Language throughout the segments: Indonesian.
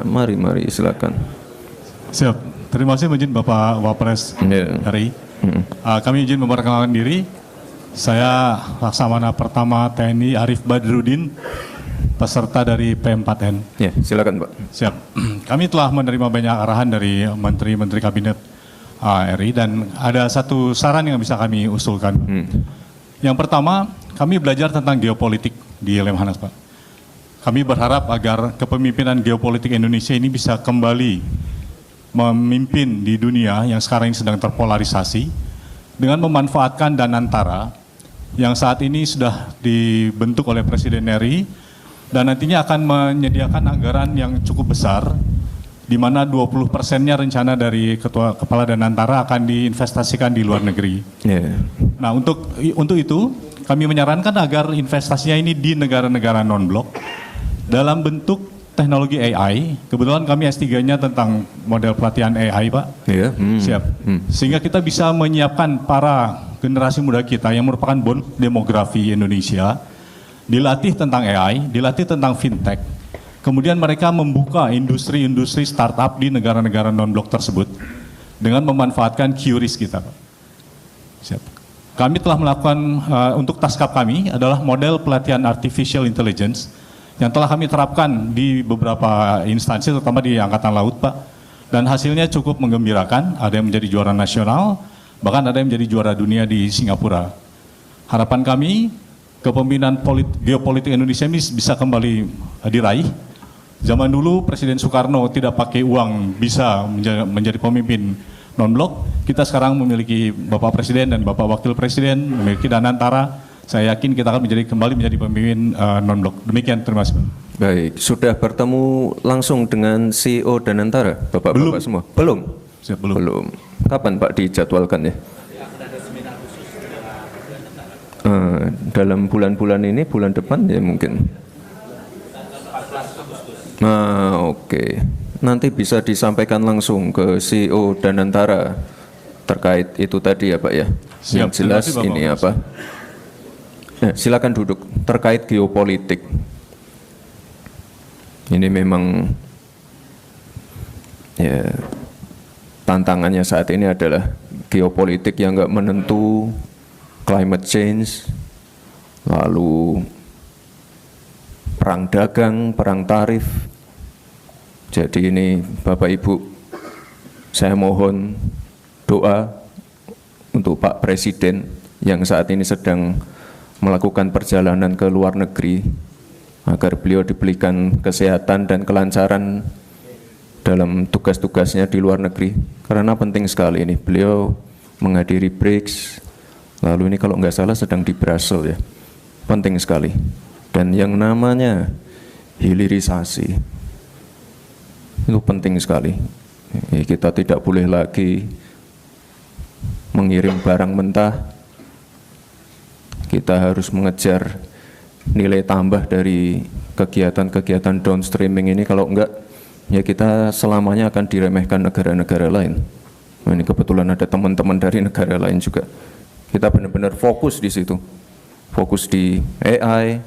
Mari silakan. Siap. Terima kasih izin Bapak Wapres RI. Kami izin memperkenalkan diri. Saya Laksamana Pertama TNI Arif Badrudin, peserta dari P4N. Ya, silakan Pak. Siap. Kami telah menerima banyak arahan dari menteri-menteri kabinet RI dan ada satu saran yang bisa kami usulkan. Yang pertama, kami belajar tentang geopolitik di Lemhanas, Pak. Kami berharap agar kepemimpinan geopolitik Indonesia ini bisa kembali memimpin di dunia yang sekarang ini sedang terpolarisasi dengan memanfaatkan Danantara yang saat ini sudah dibentuk oleh Presiden RI dan nantinya akan menyediakan anggaran yang cukup besar di mana 20%-nya rencana dari Kepala Danantara akan diinvestasikan di luar negeri. Nah, untuk itu kami menyarankan agar investasinya ini di negara-negara non-blok dalam bentuk teknologi AI. Kebetulan kami S3-nya tentang model pelatihan AI, Pak. Siap. Sehingga kita bisa menyiapkan para generasi muda kita yang merupakan bonus demografi Indonesia, dilatih tentang AI, dilatih tentang fintech. Kemudian mereka membuka industri-industri startup di negara-negara non-blok tersebut dengan memanfaatkan QRIS kita, Pak. Siap. Kami telah melakukan, untuk taskap kami adalah model pelatihan artificial intelligence yang telah kami terapkan di beberapa instansi, terutama di Angkatan Laut, Pak. Dan hasilnya cukup menggembirakan, ada yang menjadi juara nasional, bahkan ada yang menjadi juara dunia di Singapura. Harapan kami, kepemimpinan geopolitik Indonesia ini bisa kembali diraih. Zaman dulu Presiden Soekarno tidak pakai uang bisa menjadi pemimpin non-blok. Kita sekarang memiliki Bapak Presiden dan Bapak Wakil Presiden, memiliki Danantara. Saya yakin kita akan kembali menjadi pemimpin non-blok. Demikian, terima kasih. Baik, sudah bertemu langsung dengan CEO Danantara, Bapak-Bapak semua? Belum? Siap, belum. Belum. Kapan Pak dijadwalkan ya? Dalam bulan-bulan ini, bulan depan ya mungkin. Oke. Nanti bisa disampaikan langsung ke CEO Danantara terkait itu tadi ya Pak ya. Yang jelas ini apa? Silakan duduk. Terkait geopolitik. Ini memang ya tantangannya saat ini adalah geopolitik yang nggak menentu, climate change, lalu perang dagang, perang tarif. Jadi ini Bapak Ibu, saya mohon doa untuk Pak Presiden yang saat ini sedang melakukan perjalanan ke luar negeri, agar beliau diberikan kesehatan dan kelancaran dalam tugas-tugasnya di luar negeri. Karena penting sekali ini, beliau menghadiri BRICS, lalu ini kalau nggak salah sedang di Brussels ya. Penting sekali. Dan yang namanya hilirisasi, itu penting sekali. Kita tidak boleh lagi mengirim barang mentah. Kita harus mengejar nilai tambah dari kegiatan-kegiatan downstreaming ini. Kalau enggak, ya kita selamanya akan diremehkan negara-negara lain. Nah, ini kebetulan ada teman-teman dari negara lain juga. Kita benar-benar fokus di situ. Fokus di AI,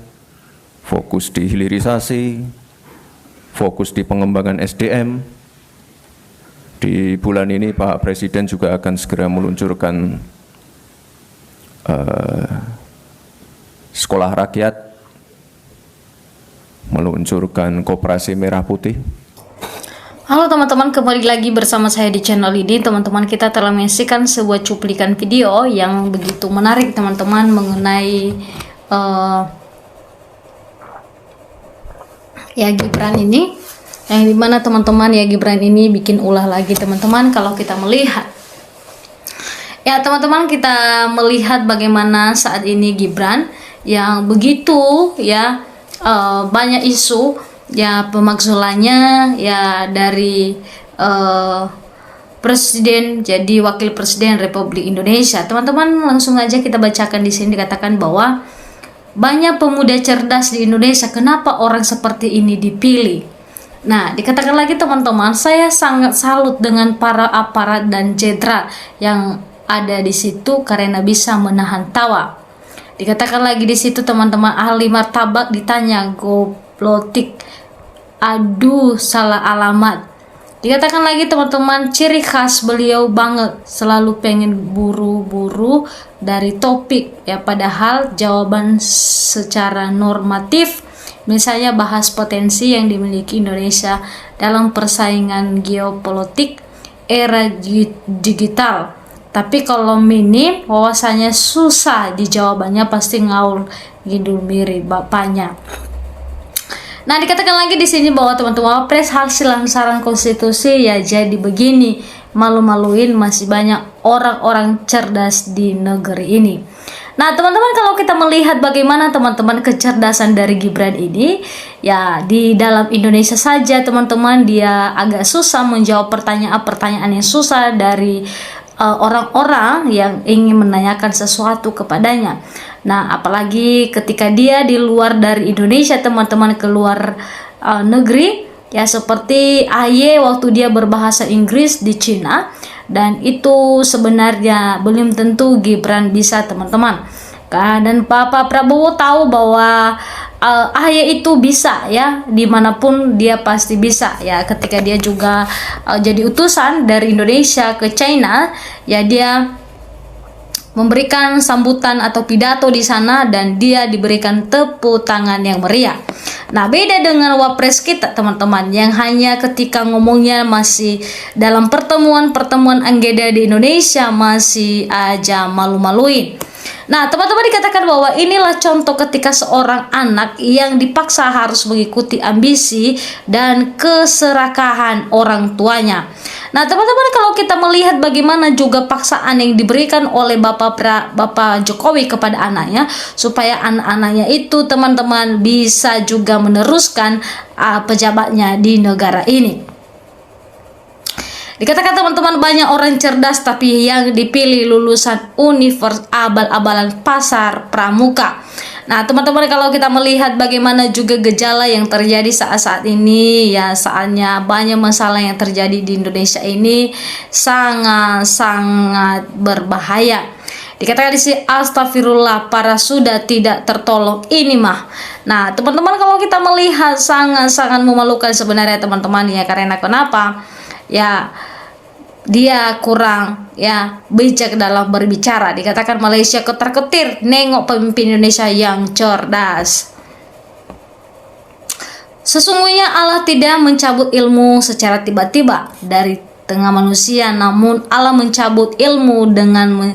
fokus di hilirisasi, fokus di pengembangan SDM. Di bulan ini Pak Presiden juga akan segera meluncurkan sekolah rakyat, meluncurkan koperasi merah putih. Halo teman-teman, kembali lagi bersama saya di channel ini. Teman-teman, kita telah menyaksikan sebuah cuplikan video yang begitu menarik teman-teman mengenai ya Gibran ini, yang dimana teman-teman ya Gibran ini bikin ulah lagi teman-teman. Kalau kita melihat ya teman-teman, kita melihat bagaimana saat ini Gibran yang begitu ya banyak isu ya, pemakzulannya ya dari presiden jadi wakil presiden Republik Indonesia. Teman-teman, langsung aja kita bacakan di sini. Dikatakan bahwa banyak pemuda cerdas di Indonesia, kenapa orang seperti ini dipilih? Nah, dikatakan lagi teman-teman, saya sangat salut dengan para aparat dan jenderal yang ada di situ karena bisa menahan tawa. Dikatakan lagi di situ teman-teman, ahli martabak ditanya goblotik aduh salah alamat. Dikatakan lagi teman-teman, ciri khas beliau banget selalu pengen buru-buru dari topik ya, padahal jawaban secara normatif misalnya bahas potensi yang dimiliki Indonesia dalam persaingan geopolitik era digital. Tapi kalau minim wawasannya susah dijawabannya, pasti ngaul ngidul mirip bapaknya. Nah, dikatakan lagi di sini bahwa teman-teman Wapres hasil lansaran konstitusi ya jadi begini, malu-maluin masih banyak orang-orang cerdas di negeri ini. Nah, teman-teman, kalau kita melihat bagaimana teman-teman kecerdasan dari Gibran ini, ya di dalam Indonesia saja teman-teman dia agak susah menjawab pertanyaan-pertanyaan yang susah dari orang-orang yang ingin menanyakan sesuatu kepadanya. Nah, apalagi ketika dia di luar dari Indonesia teman-teman, keluar negeri ya, seperti AY waktu dia berbahasa Inggris di Cina, dan itu sebenarnya belum tentu Gibran bisa teman-teman. Dan Bapak Prabowo tahu bahwa AY itu bisa ya, dimanapun dia pasti bisa ya. Ketika dia juga jadi utusan dari Indonesia ke China ya, dia memberikan sambutan atau pidato di sana dan dia diberikan tepuk tangan yang meriah. Nah, beda dengan Wapres kita teman-teman, yang hanya ketika ngomongnya masih dalam pertemuan anggota di Indonesia masih aja malu-maluin. Nah, teman-teman, dikatakan bahwa inilah contoh ketika seorang anak yang dipaksa harus mengikuti ambisi dan keserakahan orang tuanya. Nah, teman-teman, kalau kita melihat bagaimana juga paksaan yang diberikan oleh Bapak Jokowi kepada anaknya, supaya anak-anaknya itu teman-teman bisa juga meneruskan pejabatnya di negara ini. Dikatakan teman-teman banyak orang cerdas tapi yang dipilih lulusan universitas abal-abalan pasar pramuka. Nah, teman-teman, kalau kita melihat bagaimana juga gejala yang terjadi saat-saat ini ya, saatnya banyak masalah yang terjadi di Indonesia ini sangat-sangat berbahaya. Dikatakan di sini, astagfirullah, para sudah tidak tertolong ini mah. Nah, teman-teman, kalau kita melihat sangat-sangat memalukan sebenarnya teman-teman ya, karena kenapa? Ya, dia kurang ya bijak dalam berbicara. Dikatakan Malaysia ketar-ketir nengok pemimpin Indonesia yang cerdas. Sesungguhnya Allah tidak mencabut ilmu secara tiba-tiba dari tengah manusia, namun Allah mencabut ilmu dengan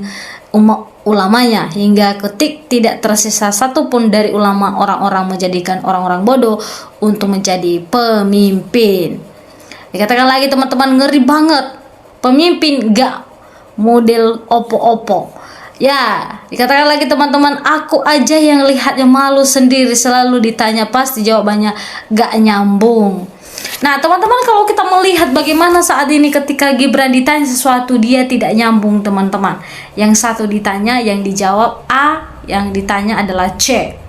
ulamanya, hingga ketik tidak tersisa satupun dari ulama orang-orang menjadikan orang-orang bodoh untuk menjadi pemimpin. Dikatakan lagi teman-teman, ngeri banget. Pemimpin gak model opo-opo. Ya, dikatakan lagi teman-teman, aku aja yang lihatnya malu sendiri, selalu ditanya pasti jawabannya gak nyambung. Nah, teman-teman, kalau kita melihat bagaimana saat ini ketika Gibran ditanya sesuatu dia tidak nyambung teman-teman. Yang satu ditanya, yang dijawab A, yang ditanya adalah C.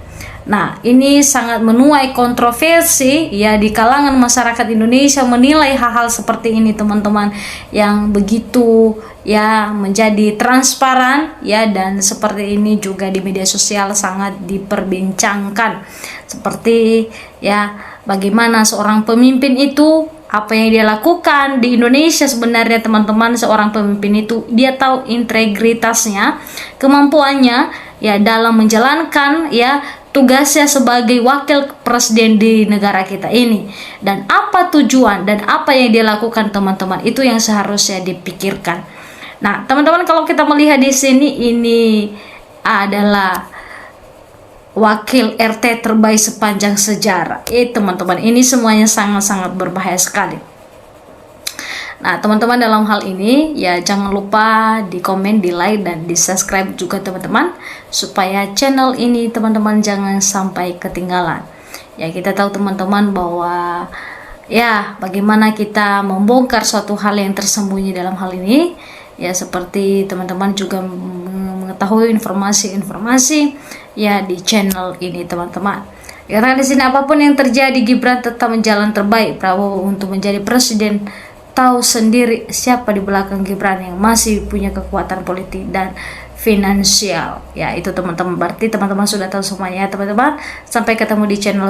Nah, ini sangat menuai kontroversi ya di kalangan masyarakat Indonesia menilai hal-hal seperti ini teman-teman, yang begitu ya menjadi transparan ya, dan seperti ini juga di media sosial sangat diperbincangkan. Seperti ya bagaimana seorang pemimpin itu, apa yang dia lakukan di Indonesia sebenarnya teman-teman. Seorang pemimpin itu dia tahu integritasnya, kemampuannya ya dalam menjalankan ya tugasnya sebagai wakil presiden di negara kita ini, dan apa tujuan dan apa yang dia lakukan teman-teman, itu yang seharusnya dipikirkan. Nah, teman-teman, kalau kita melihat di sini, ini adalah wakil RT terbaik sepanjang sejarah. Teman-teman, ini semuanya sangat-sangat berbahaya sekali. Nah, teman-teman, dalam hal ini ya jangan lupa di komen, di like, dan di subscribe juga teman-teman, supaya channel ini teman-teman jangan sampai ketinggalan. Ya, kita tahu teman-teman bahwa ya bagaimana kita membongkar suatu hal yang tersembunyi dalam hal ini. Ya, seperti teman-teman juga mengetahui informasi-informasi ya di channel ini teman-teman. Karena di sini apapun yang terjadi, Gibran tetap menjalan terbaik Prabowo untuk menjadi presiden. Tahu sendiri siapa di belakang Gibran yang masih punya kekuatan politik dan finansial. Ya, itu teman-teman, berarti teman-teman sudah tahu semuanya teman-teman. Sampai ketemu di channel